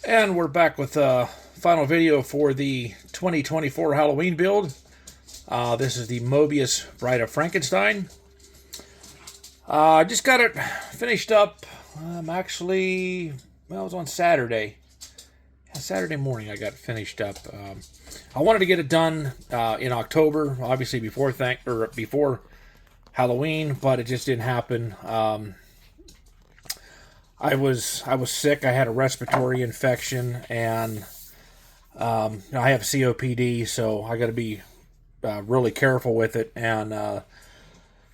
And we're back with a final video for the 2024 Halloween build. This is the Mobius Bride of Frankenstein. I just got it finished up. It was on Saturday. Saturday morning I got it finished up. I wanted to get it done in October, obviously before Halloween, but it just didn't happen. I was sick. I had a respiratory infection, and I have COPD, so I got to be really careful with it. And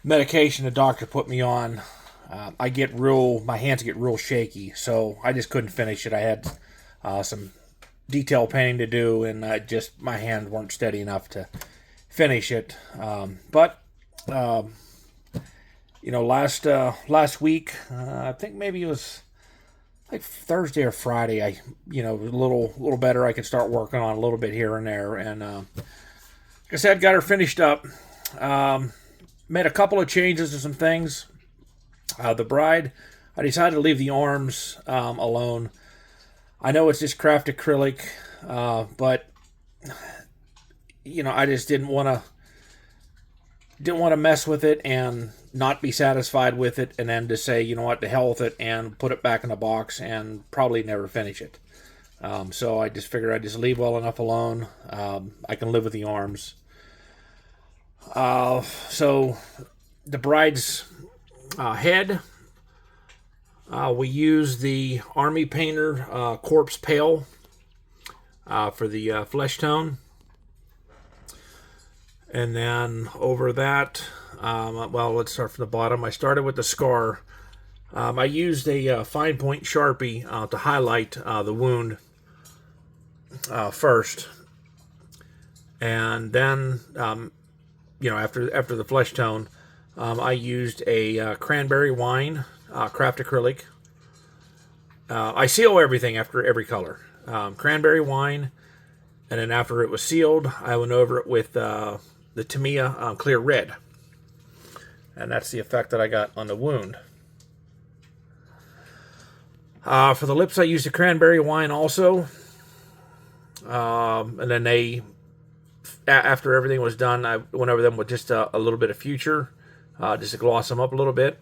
medication the doctor put me on, my hands get real shaky, so I just couldn't finish it. I had some detail painting to do, and my hands weren't steady enough to finish it. Last week, I think maybe it was like Thursday or Friday, a little better. I could start working on a little bit here and there, and like I said, got her finished up. Made a couple of changes to some things. The bride, I decided to leave the arms alone. I know it's just craft acrylic, but I just didn't want to mess with it and not be satisfied with it, and then to say, you know what, to hell with it, and put it back in a box and probably never finish it. So I just figured I'd just leave well enough alone. I can live with the arms. So the bride's head, we use the Army Painter Corpse Pale for the flesh tone. And then over that, let's start from the bottom. I started with the scar. I used a fine point Sharpie to highlight the wound first. And then, after the flesh tone, I used a cranberry wine craft acrylic. I seal everything after every color. Cranberry wine, and then after it was sealed, I went over it with the Tamiya clear red. And that's the effect that I got on the wound. For the lips, I used a cranberry wine also. And then after everything was done, I went over them with just a little bit of Future, just to gloss them up a little bit.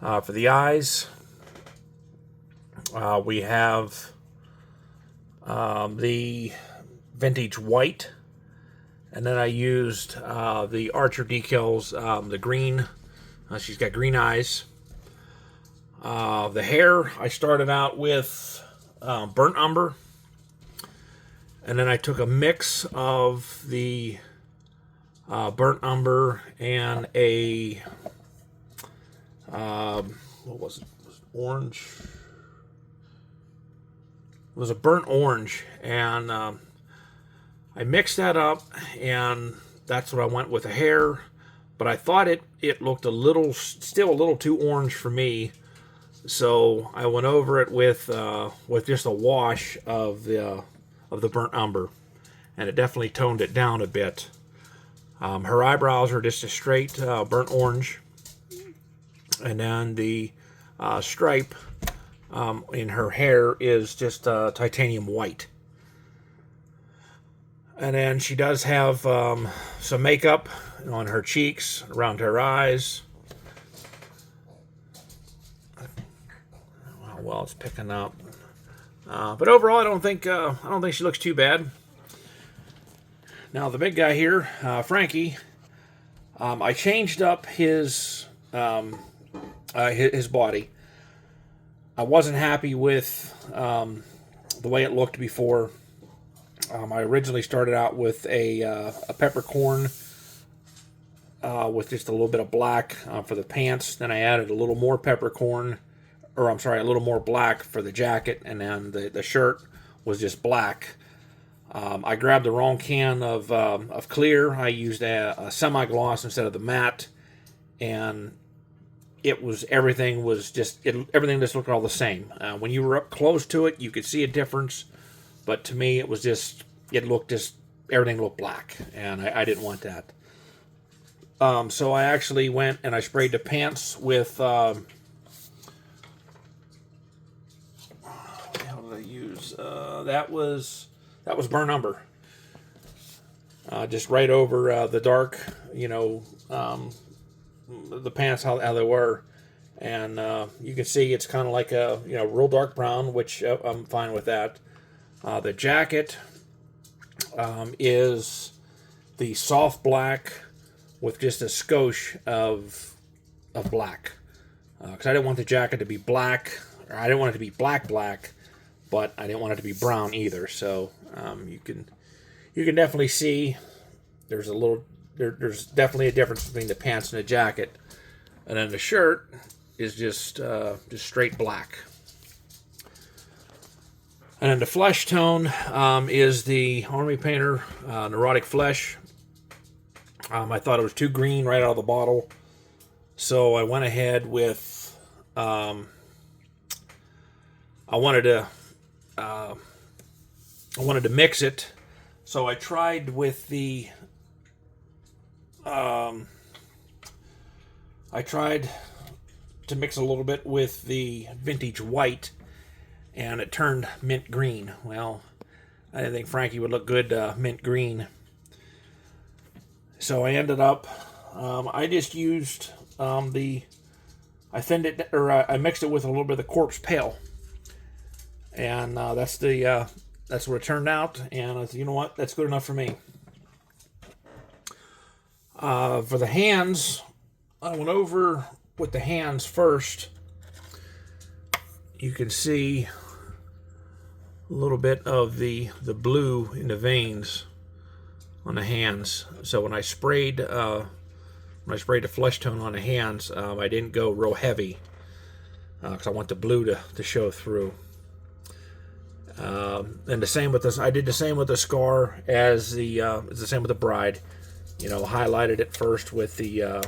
For the eyes, we have the vintage white. And then I used the Archer decals, the green. She's got green eyes. The hair, I started out with burnt umber. And then I took a mix of the burnt umber and what was it? Was it orange? It was a burnt orange. And I mixed that up, and that's what I went with the hair. But I thought it looked still a little too orange for me, so I went over it with just a wash of the burnt umber, and it definitely toned it down a bit. Her eyebrows are just a straight burnt orange, and then the stripe in her hair is just titanium white. And then she does have some makeup on her cheeks, around her eyes. Well, it's picking up. But overall, I don't think she looks too bad. Now the big guy here, Frankie, I changed up his body. I wasn't happy with the way it looked before. I originally started out with a peppercorn with just a little bit of black for the pants. Then I added a little more a little more black for the jacket, and then the shirt was just black. I grabbed the wrong can of clear. I used a semi-gloss instead of the matte, and everything just looked all the same. When you were up close to it, you could see a difference. But to me, everything looked black, and I didn't want that. So I actually went and I sprayed the pants with, what the hell What did I use? That was burnt umber. Just right over the dark, the pants how they were, and you can see it's kind of like a real dark brown, which I'm fine with that. The jacket is the soft black with just a skosh of black, because I didn't want the jacket to be black, or I didn't want it to be black, but I didn't want it to be brown either. So you can definitely see there's definitely a difference between the pants and the jacket, and then the shirt is just straight black. And then the flesh tone is the Army Painter Neurotic Flesh. I thought it was too green right out of the bottle, so I went ahead with I wanted to mix it, so I tried with the I tried to mix a little bit with the Vintage White, and it turned mint green. Well, I didn't think Frankie would look good mint green, so I ended up I just used I thinned it, or I mixed it with a little bit of the Corpse Pale, and that's what it turned out. And I said, you know what, that's good enough for me. For the hands, I went over with the hands first. You can see a little bit of the blue in the veins on the hands. So when I sprayed the flesh tone on the hands, I didn't go real heavy because I want the blue to show through. And the same with this. I did the same with the scar as it's the same with the bride. Highlighted it first with the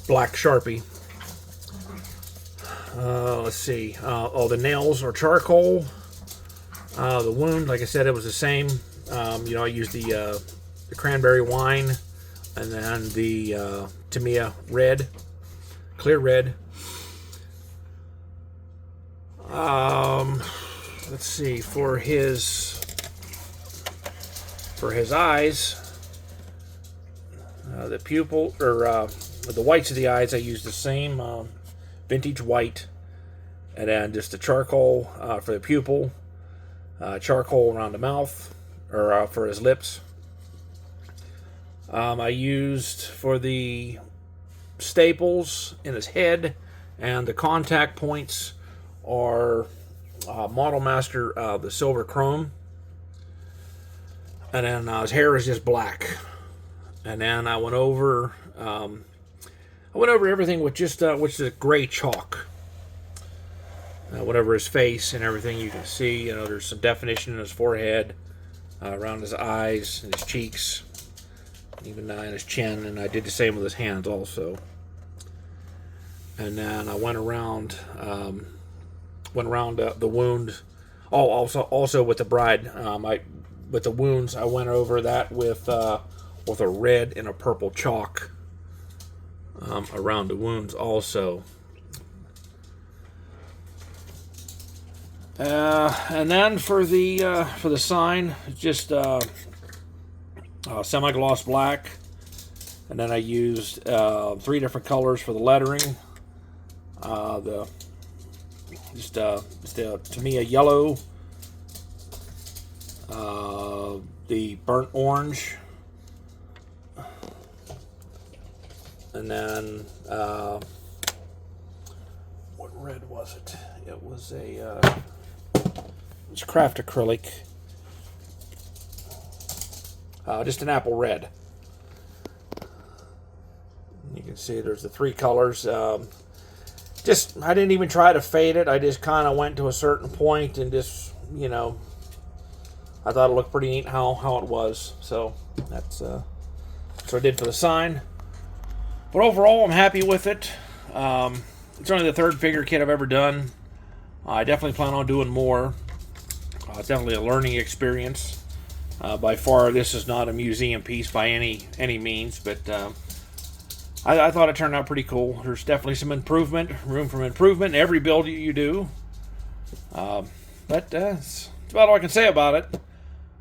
black Sharpie. Let's see. The nails are charcoal. The wound, like I said, it was the same. I used the cranberry wine, and then the Tamiya red, clear red. Let's see, for his eyes, the pupil, or the whites of the eyes, I used the same Vintage White, and then just the charcoal for the pupil, charcoal around the mouth, or for his lips. I used for the staples in his head, and the contact points are Model Master, the silver chrome, and then his hair is just black. And then I went over everything with just which is gray chalk. Went over his face and everything. You can see, there's some definition in his forehead, around his eyes and his cheeks, even in his chin. And I did the same with his hands also. And then I went around the wound. Oh, also with the bride, with the wounds, I went over that with a red and a purple chalk around the wounds also. And then for the sign, just semi-gloss black, and then I used 3 different colors for the lettering. The Tamiya yellow, the burnt orange, and then what red was it? It was it's craft acrylic, just an apple red. You can see there's the 3 colors. I didn't even try to fade it. I just kind of went to a certain point and just, I thought it looked pretty neat how it was. So that's what I did for the sign. But overall, I'm happy with it. It's only the 3rd figure kit I've ever done. I definitely plan on doing more. It's definitely a learning experience. By far, this is not a museum piece by any means, but I thought it turned out pretty cool. There's definitely some room for improvement in every build you do. But that's about all I can say about it.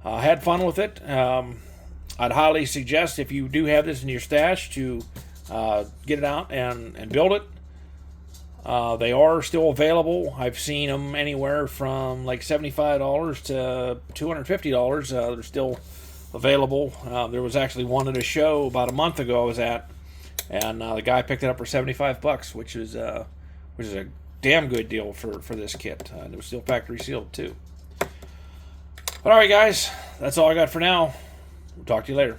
I had fun with it. I'd highly suggest, if you do have this in your stash, to get it out and build it. They are still available. I've seen them anywhere from like $75 to $250. They're still available. There was actually one at a show about a month ago I was at, and the guy picked it up for $75, which is a damn good deal for this kit. It was still factory sealed too. But all right, guys, that's all I got for now. We'll talk to you later.